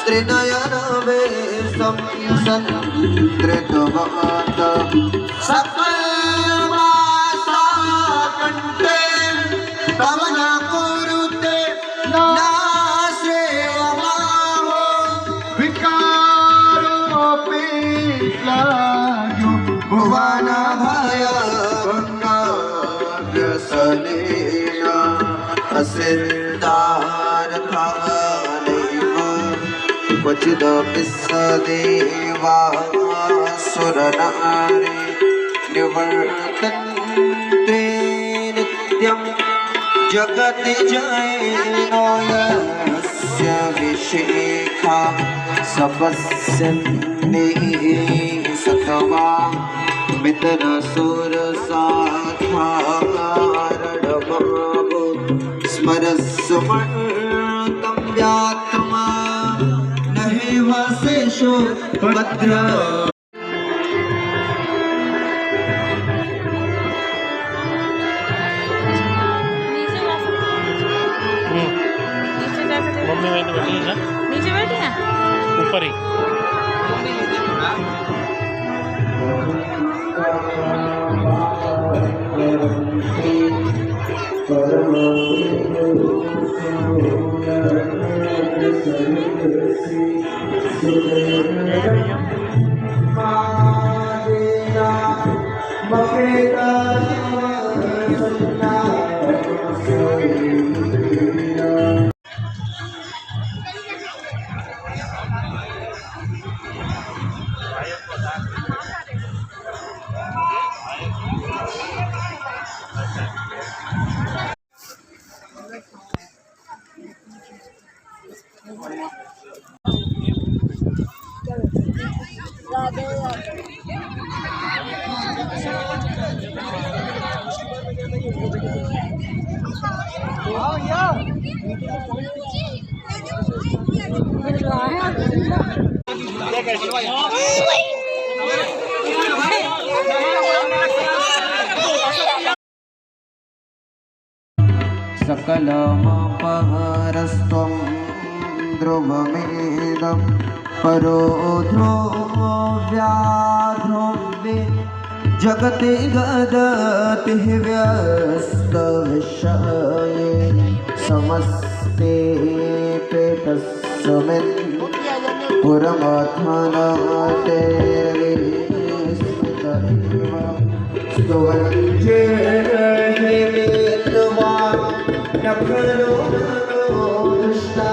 त्रिनयनमे संसंतृतवात सकलवासाकण्ठे तव न कुरुते नाश्रेयमावो विकारोऽपि श्लाघ्यो भुवनभयभङ्गव्यसनेन असिद्धार्थानैव क्वचिदपि सदेवासुरनारे निवर्तन्ते नित्यं जगति जयनो यस्य विशेखा सपस्यन्निः सतवा मित्रसुरसाधारणमाभू स्मरस्मर्तं व्यात्मा न हि वसेषु भद्र मम्मी वहीं तो बैठी है ना, नीचे बैठी है ऊपर ही। सकलमपहरस्त्वं ध्रुवमेदं परो ध्रुव्याध्रुवे जगति गदतिः व्यस्तविषये समस्तेऽपेतस्मिन् पुरमथनतेर्विस्मृतैव स्तुवञ्जेहिमित्वा न खलु दुष्टा